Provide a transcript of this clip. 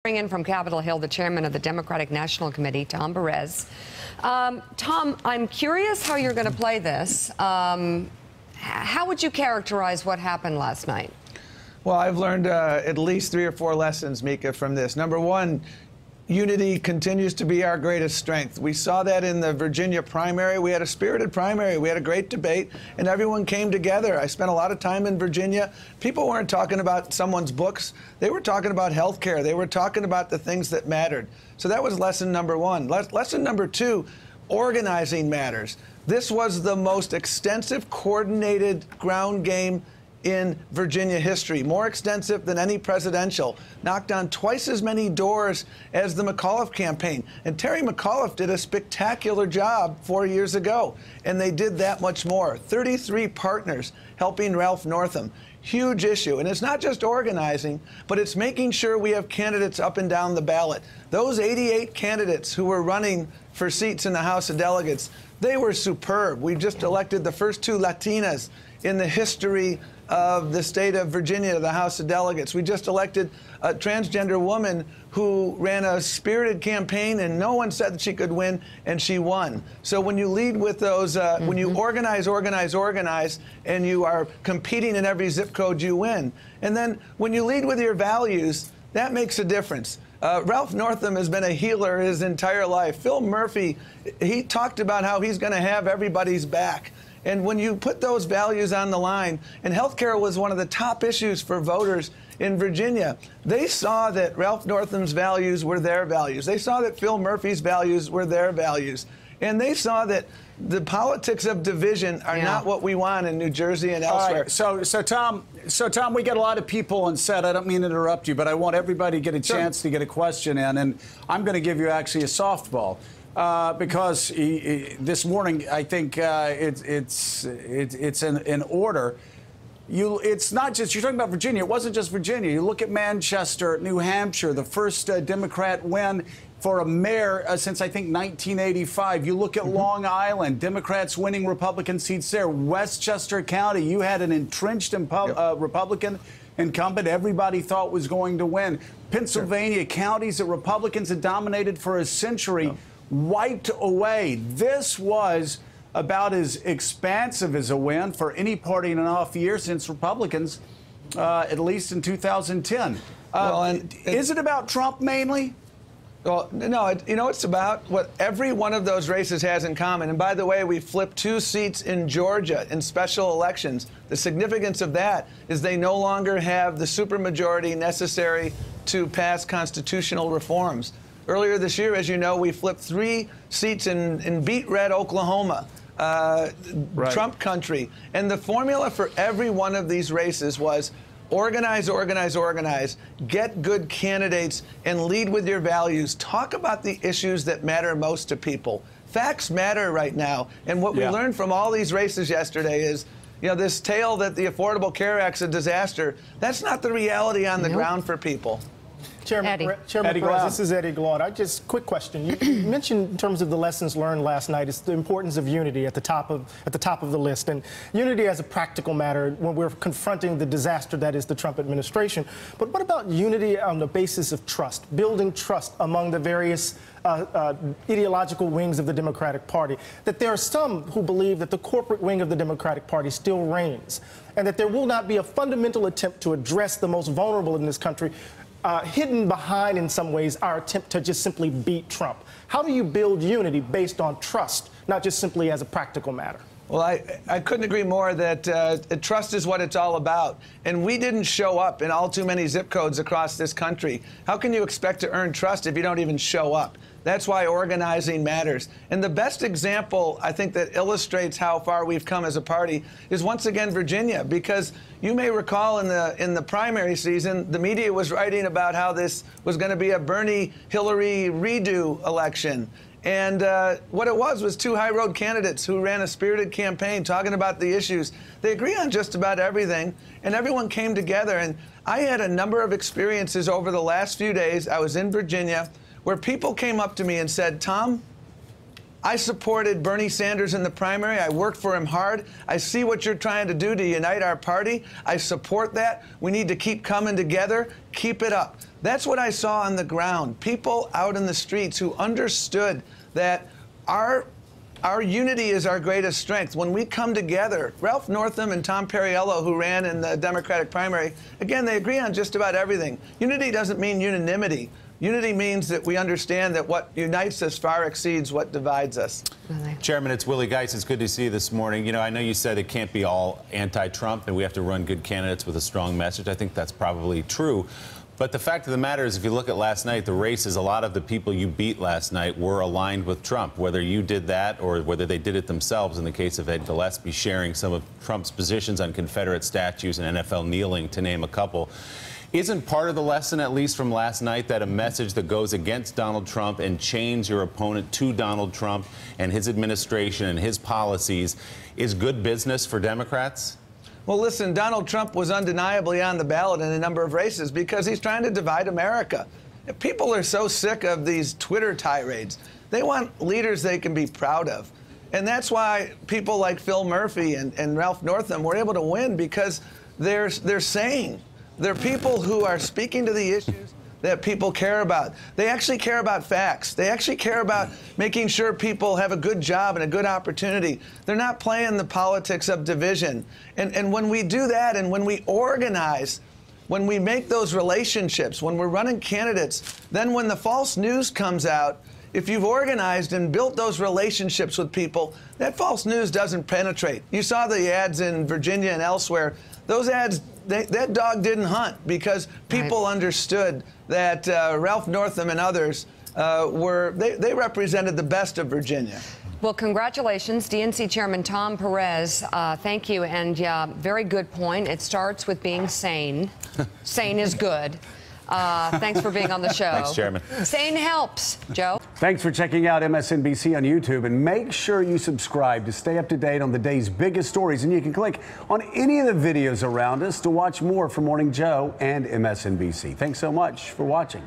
Bring in from Capitol Hill, the chairman of the Democratic National Committee, Tom Perez. Tom, I'm curious how you're going to play this. How would you characterize what happened last night? Well, I've learned at least 3 or 4 lessons, Mika, from this. Number one, unity continues to be our greatest strength. We saw that in the Virginia primary. We had a spirited primary. We had a great debate, and everyone came together. I spent a lot of time in Virginia. People weren't talking about someone's books. They were talking about health care. They were talking about the things that mattered. So that was lesson number one. Lesson number two, organizing matters. This was the most extensive, coordinated ground game in Virginia history, more extensive than any presidential, knocked on twice as many doors as the McAuliffe campaign. And Terry McAuliffe did a spectacular job 4 years ago, and they did that much more. 33 partners helping Ralph Northam. Huge issue. And it's not just organizing, but it's making sure we have candidates up and down the ballot. Those 88 candidates who were running for seats in the House of Delegates, they were superb. We've just elected the first 2 Latinas in the history of the state of Virginia to the House of Delegates. We just elected a transgender woman who ran a spirited campaign, and no one said that she could win, and she won. So when you lead with those, when you organize, and you are competing in every zip code, you win. And then when you lead with your values, that makes a difference. Ralph Northam has been a healer his entire life. Phil Murphy, he talked about how he's going to have everybody's back. And when you put those values on the line, and health care was one of the top issues for voters in Virginia, they saw that Ralph Northam's values were their values. They saw that Phil Murphy's values were their values. And they saw that the politics of division are not what we want in New Jersey and elsewhere. Right. So Tom, we get a lot of people on set. I don't mean to interrupt you, but I want everybody to get a chance to get a question in, and I'm going to give you actually a softball. Because this morning, I think it's in order. It's not just, you're talking about Virginia. It wasn't just Virginia. You look at Manchester, New Hampshire, the first Democrat win for a mayor since, I think, 1985. You look at Long Island, Democrats winning Republican seats there. Westchester County, you had an entrenched Republican incumbent everybody thought was going to win. Pennsylvania, counties that Republicans had dominated for a century, wiped away. This was about as expansive as a win for any party in an off year since Republicans, at least in 2010. Is it about Trump mainly? Well, no, it's about what every one of those races has in common. And by the way, we flipped 2 seats in Georgia in special elections. The significance of that is they no longer have the supermajority necessary to pass constitutional reforms. Earlier this year, as you know, we flipped 3 seats in beet red Oklahoma, Trump country. And the formula for every one of these races was organize, get good candidates, and lead with your values. Talk about the issues that matter most to people. Facts matter right now. And what we learned from all these races yesterday is, this tale that the Affordable Care Act's a disaster, that's not the reality on the ground for people. Chairman Perez, this is Eddie Glaude. Quick question. You mentioned in terms of the lessons learned last night, it's the importance of unity at the top of the list, and unity as a practical matter when we're confronting the disaster that is the Trump administration. But what about unity on the basis of trust, building trust among the various ideological wings of the Democratic Party? That there are some who believe that the corporate wing of the Democratic Party still reigns, and that there will not be a fundamental attempt to address the most vulnerable in this country, hidden behind, in some ways, our attempt to just simply beat Trump. How do you build unity based on trust, not just simply as a practical matter? Well, I couldn't agree more that trust is what it's all about. And we didn't show up in all too many zip codes across this country. How can you expect to earn trust if you don't even show up? That's why organizing matters. And the best example, I think, that illustrates how far we've come as a party is, once again, Virginia. Because you may recall in the primary season, the media was writing about how this was going to be a Bernie-Hillary redo election. And what it was 2 high road candidates who ran a spirited campaign talking about the issues. They agree on just about everything, and everyone came together. And I had a number of experiences over the last few days. I was in Virginia, where people came up to me and said, Tom, I supported Bernie Sanders in the primary. I worked for him hard. I see what you're trying to do to unite our party. I support that. We need to keep coming together. Keep it up. That's what I saw on the ground. People out in the streets who understood that our unity is our greatest strength. When we come together, Ralph Northam and Tom Perriello, who ran in the Democratic primary, again, they agree on just about everything. Unity doesn't mean unanimity. Unity means that we understand that what unites us far exceeds what divides us. Chairman, it's Willie Geist. It's good to see you this morning. You know, I know you said it can't be all anti-Trump and we have to run good candidates with a strong message. I think that's probably true. But the fact of the matter is, if you look at last night, the races, a lot of the people you beat last night were aligned with Trump, whether you did that or whether they did it themselves. In the case of Ed Gillespie, sharing some of Trump's positions on Confederate statues and NFL kneeling, to name a couple. Isn't part of the lesson, at least from last night, that a message that goes against Donald Trump and chains your opponent to Donald Trump and his administration and his policies is good business for Democrats? Well, listen, Donald Trump was undeniably on the ballot in a number of races because he's trying to divide America. People are so sick of these Twitter tirades. They want leaders they can be proud of. And that's why people like Phil Murphy and Ralph Northam were able to win, because they're sane. They're people who are speaking to the issues that people care about. They actually care about facts. They actually care about making sure people have a good job and a good opportunity. They're not playing the politics of division. And when we do that, and when we organize, when we make those relationships, when we're running candidates, then when the false news comes out, if you've organized and built those relationships with people, that false news doesn't penetrate. You saw the ads in Virginia and elsewhere. Those ads, that dog didn't hunt, because people understood that Ralph Northam and others they represented the best of Virginia. Well, congratulations, DNC Chairman Tom Perez. Thank you. And yeah, very good point. It starts with being sane. Sane is good. Thanks for being on the show. Thanks, Chairman. Sane helps. Joe? Thanks for checking out MSNBC on YouTube, and make sure you subscribe to stay up to date on the day's biggest stories. And you can click on any of the videos around us to watch more from Morning Joe and MSNBC. Thanks so much for watching.